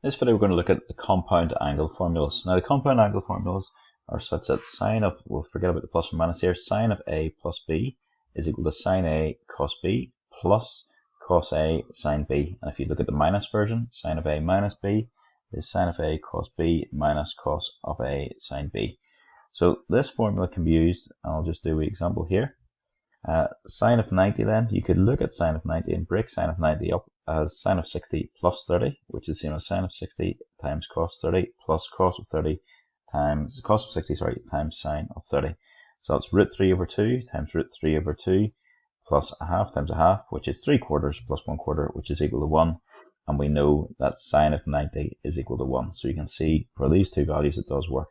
this video we're going to look at the compound angle formulas. Now the compound angle formulas are such that sine of, we'll forget about the plus and minus here, sine of A plus B is equal to sine A cos B plus cos A sine B. And if you look at the minus version, sine of A minus B is sine of A cos B minus cos of A sine B. So this formula can be used, and I'll just do an example here. Sine of 90 then, you could look at sine of 90 and break sine of 90 up as sine of 60 plus 30, which is the same as sine of 60 times cos 30 plus cos of 30 times cos of 60, times sine of 30. So that's root 3 over 2 times root 3 over 2 plus a half times a half, which is 3/4 plus 1/4, which is equal to 1. And we know that sine of 90 is equal to 1. So you can see for these two values it does work.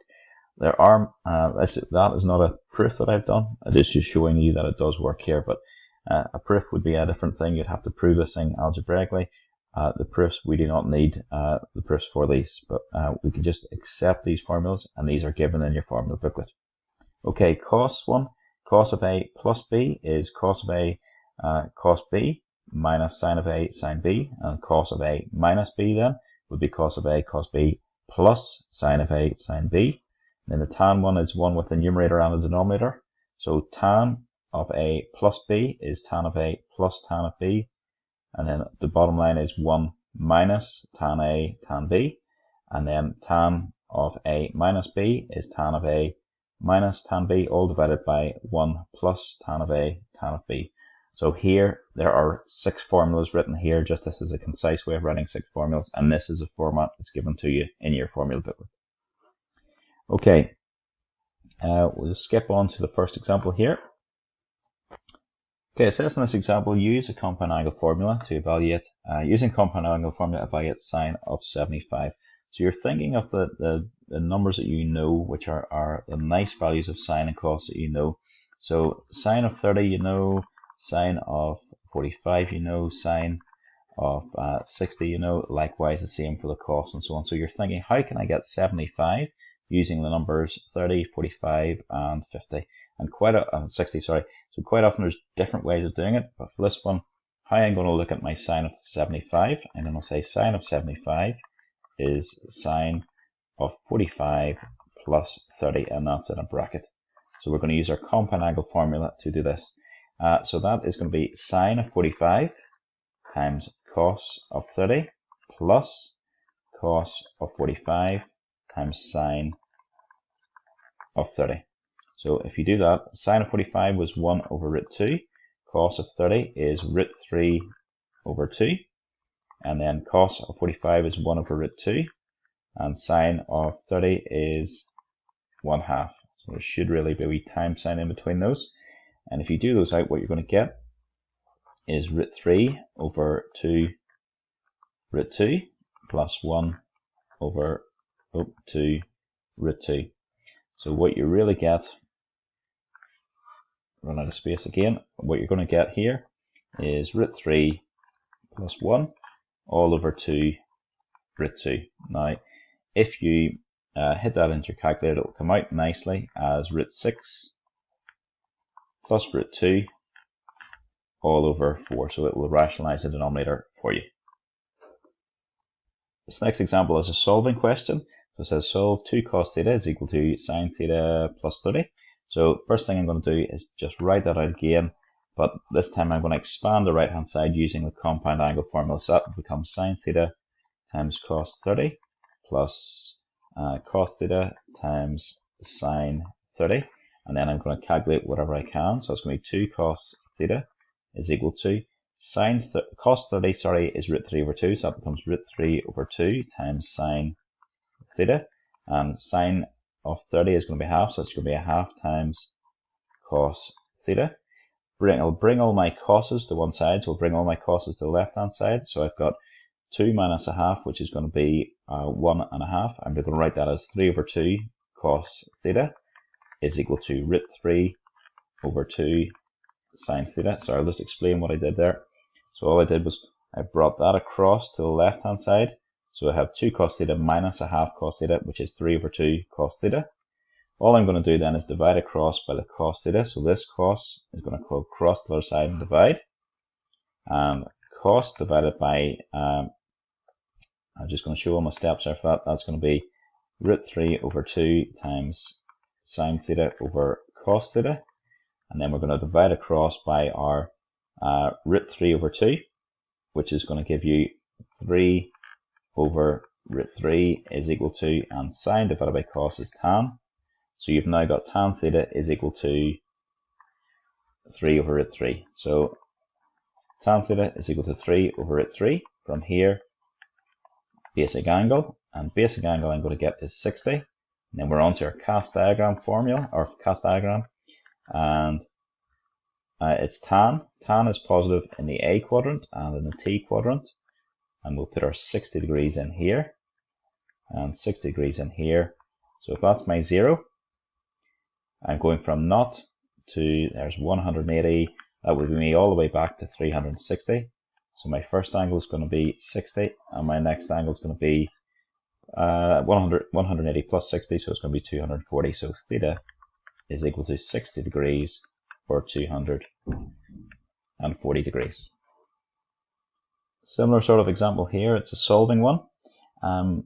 There are, that is not a proof that I've done. It is just showing you that it does work here, but a proof would be a different thing. You'd have to prove this thing algebraically. The proofs, we do not need the proofs for these, but we can just accept these formulas, and these are given in your formula booklet. Okay, cos of A plus B is cos of A cos B minus sine of A sine B, and cos of A minus B then would be cos of A cos B plus sine of A sine B. Then the tan one is 1 with the numerator and the denominator. So tan of A plus B is tan of A plus tan of B. And then the bottom line is 1 minus tan A tan B. And then tan of A minus B is tan of A minus tan B, all divided by 1 plus tan of A tan of B. So here there are 6 formulas written here. Just this is a concise way of writing 6 formulas. And this is a format that's given to you in your formula booklet. Okay, we'll skip on to the first example here. Okay, it says in this example, use a compound angle formula to evaluate, using compound angle formula evaluate sine of 75. So you're thinking of the numbers that you know, which are the nice values of sine and cos that you know. So sine of 30 you know, sine of 45 you know, sine of 60 you know, likewise the same for the cos and so on. So you're thinking, how can I get 75? Using the numbers 30, 45, and 50, and 60, sorry. So quite often there's different ways of doing it, but for this one, how I'm going to look at my sine of 75, I'm going to say sine of 75 is sine of 45 plus 30, and that's in a bracket. So we're going to use our compound angle formula to do this. So that is going to be sine of 45 times cos of 30 plus cos of 45 times sine of 30. So if you do that, sine of 45 was 1 over root 2, cos of 30 is root 3 over 2, and then cos of 45 is 1 over root 2, and sine of 30 is 1/2. So there should really be a wee time sign in between those. And if you do those out, what you're going to get is root 3 over 2 root 2 plus 1 over 2 root 2. So what you really get, run out of space again, what you're going to get here is root 3 plus 1 all over 2 root 2. Now, if you hit that into your calculator, it will come out nicely as root 6 plus root 2 all over 4. So it will rationalize the denominator for you. This next example is a solving question. So it says solve 2 cos theta is equal to sine theta plus 30. So first thing I'm going to do is just write that out again, but this time I'm going to expand the right hand side using the compound angle formula. So that becomes sine theta times cos 30 plus cos theta times sine 30. And then I'm going to calculate whatever I can. So it's going to be 2 cos theta is equal to cos 30, is root 3 over 2. So that becomes root 3 over 2 times sine theta, and sine of 30 is going to be half, so it's going to be a half times cos theta. I'll bring all my cos's to one side, so I'll bring all my cos's to the left hand side. So I've got 2 minus a half, which is going to be 1.5. I'm going to write that as 3 over 2 cos theta is equal to root 3 over 2 sine theta. So I'll just explain what I did there. So all I did was I brought that across to the left hand side. So I have 2 cos theta minus a half cos theta, which is 3 over 2 cos theta. All I'm going to do then is divide across by the cos theta. So this cos is going to go across the other side and divide. And cos divided by I'm just going to show all my steps there for that. That's going to be root 3 over 2 times sine theta over cos theta. And then we're going to divide across by our root 3 over 2, which is going to give you 3 over root 3 is equal to, and sine divided by cos is tan. So you've now got tan theta is equal to 3 over root 3. So tan theta is equal to 3 over root 3. From here, basic angle, and basic angle I'm going to get is 60. And then we're on to our cast diagram formula, or cast diagram, and it's tan. Tan is positive in the A quadrant and in the T quadrant, and we'll put our 60 degrees in here, and 60 degrees in here. So if that's my 0, I'm going from 0 to, there's 180, that would be me all the way back to 360. So my first angle is going to be 60, and my next angle is going to be 180 plus 60, so it's going to be 240. So theta is equal to 60 degrees or 240 degrees. Similar sort of example here, it's a solving one. A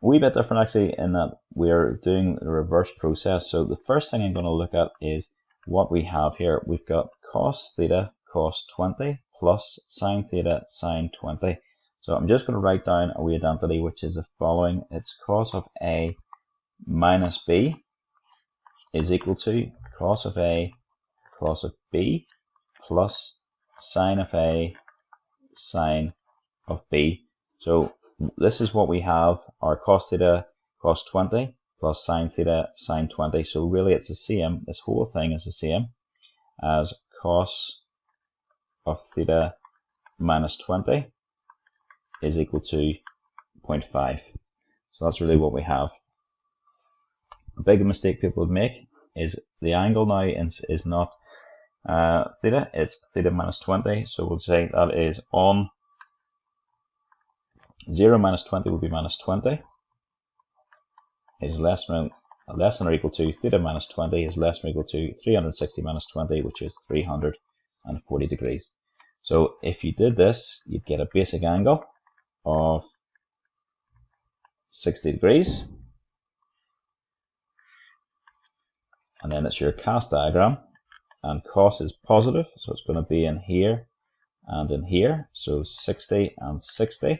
wee bit different actually in that we're doing the reverse process. So the first thing I'm going to look at is what we have here. We've got cos theta cos 20 plus sine theta sine 20. So I'm just going to write down a wee identity, which is the following. It's cos of A minus B is equal to cos of A cos of B plus sine of A sine of B. So this is what we have, our cos theta cos 20 plus sine theta sine 20. So really it's the same, this whole thing is the same as cos of theta minus 20 is equal to 0.5. So that's really what we have. A big mistake people would make is the angle now is not theta, it's theta minus 20. So we'll say that is on 0 minus 20 will be minus 20 is less than or equal to theta minus 20 is less than or equal to 360 minus 20, which is 340 degrees. So if you did this, you'd get a basic angle of 60 degrees. And then it's your cast diagram, and cos is positive, so it's going to be in here and in here, so 60 and 60.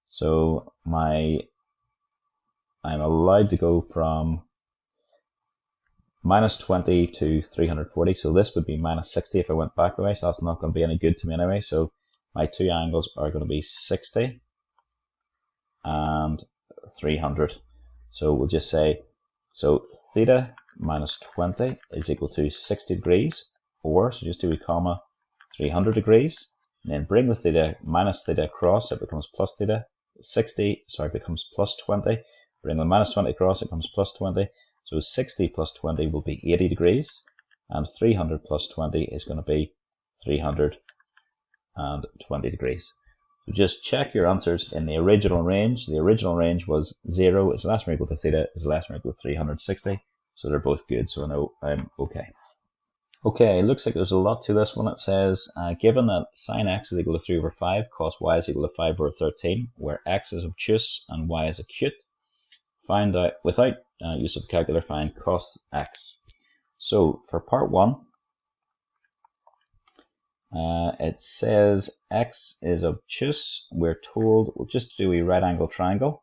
So I'm allowed to go from minus 20 to 340, so this would be minus 60 if I went back the way, so that's not going to be any good to me anyway. So my two angles are going to be 60 and 300. So we'll just say, so theta minus 20 is equal to 60 degrees, or, so just do a comma, 300 degrees, and then bring the theta minus theta across, it becomes plus theta. 60, sorry, becomes plus 20. Bring the minus 20 across, it becomes plus 20. So 60 plus 20 will be 80 degrees, and 300 plus 20 is going to be 320 degrees. So just check your answers in the original range. The original range was 0 is less than or equal to theta is less than or equal to 360. So they're both good, so I know I'm okay. Okay, it looks like there's a lot to this one. It says, given that sine x is equal to 3 over 5, cos y is equal to 5 over 13, where x is obtuse and y is acute, find out, without use of a calculator, find cos x. So for part 1, it says x is obtuse. We're told, we'll just do a right angle triangle.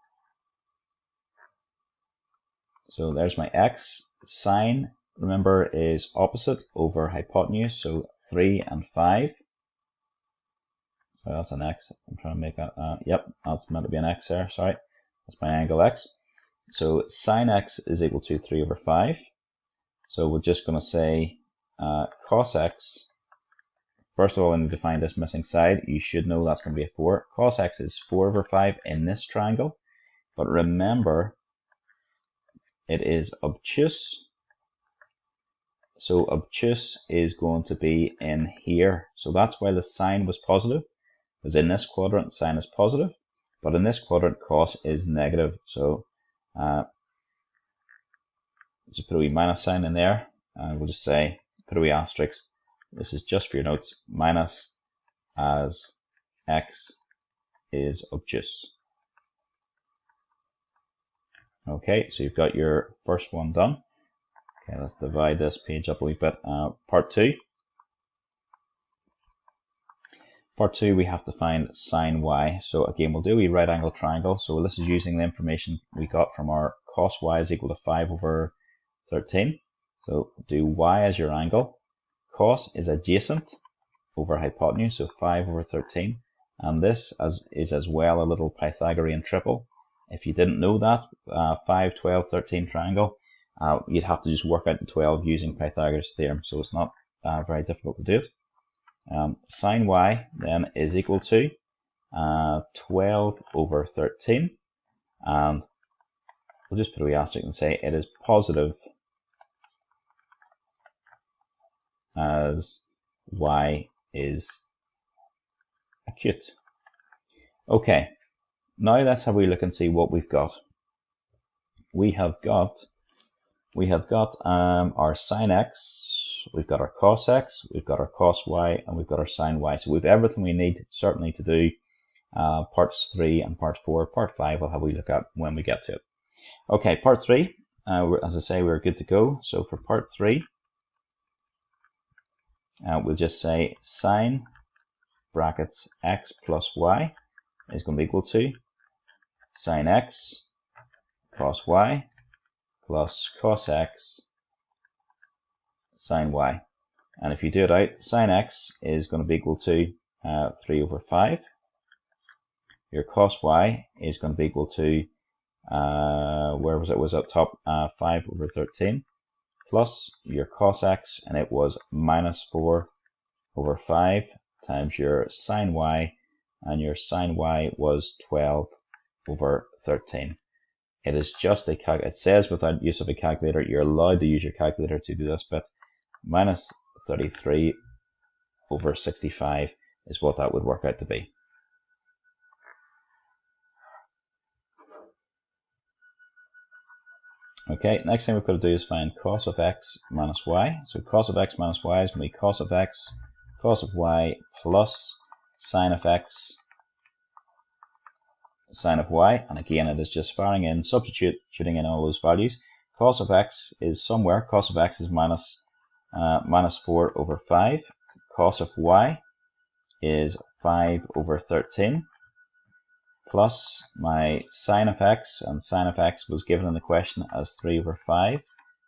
So there's my x. Sine, remember, is opposite over hypotenuse, so 3 and 5. So that's an x. I'm trying to make that, yep, that's meant to be an x there, sorry. That's my angle x. So sine x is equal to 3 over 5. So we're just going to say cos x. First of all, when we define this missing side, you should know that's going to be a 4. Cos x is 4 over 5 in this triangle. But remember, it is obtuse. So obtuse is going to be in here. So that's why the sine was positive. Because in this quadrant, sine is positive. But in this quadrant, cos is negative. So just put a wee minus sign in there. And we'll just say, put a wee asterisk. This is just for your notes. Minus as x is obtuse. Okay, so you've got your first one done. Okay, let's divide this page up a wee bit. Part 2. Part 2, we have to find sine y. So again, we'll do a wee right angle triangle. So this is using the information we got from our cos y is equal to 5 over 13. So do y as your angle. Cos is adjacent over hypotenuse, so 5 over 13. And this is as well a little Pythagorean triple. If you didn't know that, 5, 12, 13 triangle, you'd have to just work out the 12 using Pythagoras' theorem. So it's not very difficult to do it. Sine y then is equal to 12 over 13, and we'll just put a wee asterisk and say it is positive as y is acute. Okay, now let's have a wee look and see what we've got. We have got our sine x, we've got our cos x, we've got our cos y, and we've got our sine y. So we've everything we need certainly to do parts 3 and part 4. Part 5 we'll have a wee look at when we get to it. Okay, part 3, as I say, we're good to go. So for part 3, we'll just say sine brackets x plus y is going to be equal to sine x cos y plus cos x sine y. And if you do it out, sine x is going to be equal to 3 over 5. Your cos y is going to be equal to, where was it? It was up top, 5 over 13, plus your cos x, and it was minus 4 over 5 times your sine y, and your sine y was 12 over 13. It is just it says without use of a calculator, you're allowed to use your calculator to do this bit. Minus 33 over 65 is what that would work out to be. Okay, next thing we've got to do is find cos of x minus y. So cos of x minus y is going to be cos of x, cos of y plus sine of x, sine of y. And again, it is just firing in, substituting in all those values. Cos of x is somewhere. Cos of x is minus 4 over 5. Cos of y is 5 over 13. Plus my sine of x, and sine of x was given in the question as 3 over 5.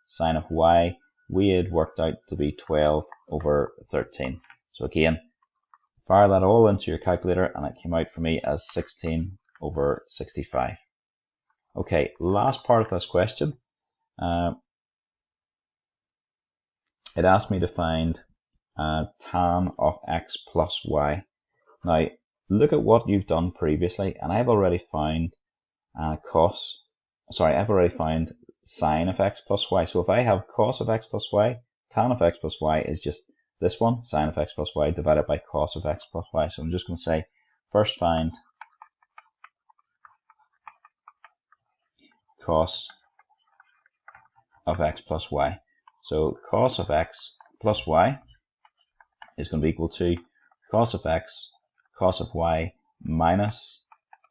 Sine of y we had worked out to be 12 over 13. So again, fire that all into your calculator, and it came out for me as 16 over 65. Okay, last part of this question. It asked me to find tan of x plus y. Now, look at what you've done previously, and I've already found I've already found sine of x plus y. So if I have cos of x plus y, tan of x plus y is just this one, sine of x plus y divided by cos of x plus y. So I'm just going to say, first find cos of x plus y. So cos of x plus y is going to be equal to cos of x, cos of y minus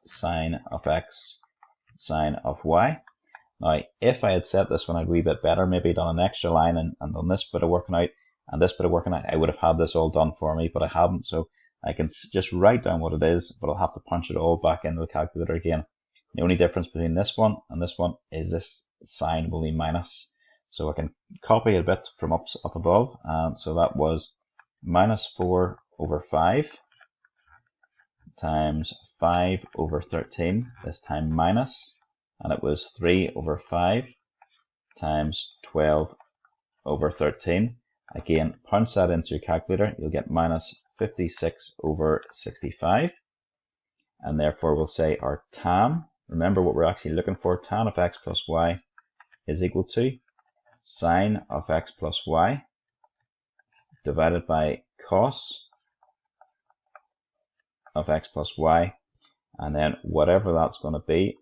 sine of x, sine of y. Now, if I had set this one out a wee bit better, maybe done an extra line and done this bit of working out and this bit of working out, I would have had this all done for me, but I haven't. So I can just write down what it is, but I'll have to punch it all back into the calculator again. The only difference between this one and this one is this sign will be minus. So I can copy a bit from up above. So that was minus 4 over 5 times 5 over 13, this time minus, and it was 3 over 5 times 12 over 13. Again, punch that into your calculator, you'll get minus 56 over 65. And therefore we'll say our tan, remember what we're actually looking for, tan of x plus y is equal to sine of x plus y divided by cos of x plus y, and then whatever that's going to be,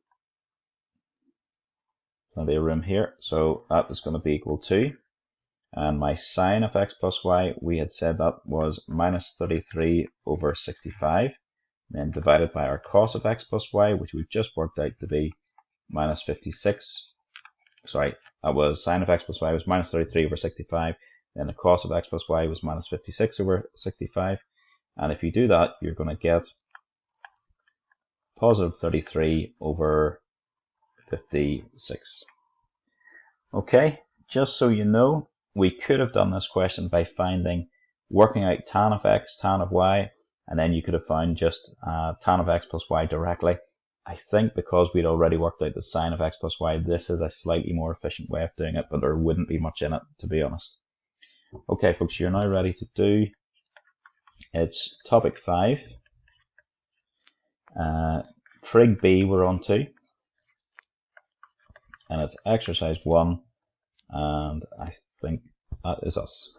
going to be a room here, so that is going to be equal to, and my sine of x plus y, we had said that was minus 33 over 65, and then divided by our cos of x plus y, which we've just worked out to be minus 56. Sorry, that was sine of x plus y was minus 33 over 65. Then the cos of x plus y was minus 56 over 65. And if you do that, you're going to get positive 33 over 56. Okay, just so you know, we could have done this question by working out tan of x, tan of y, and then you could have found just tan of x plus y directly. I think because we'd already worked out the sine of x plus y, this is a slightly more efficient way of doing it, but there wouldn't be much in it, to be honest. Okay, folks, you're now ready to do, it's topic 5. Trig B we're on to, and it's exercise 1, and I think that is us.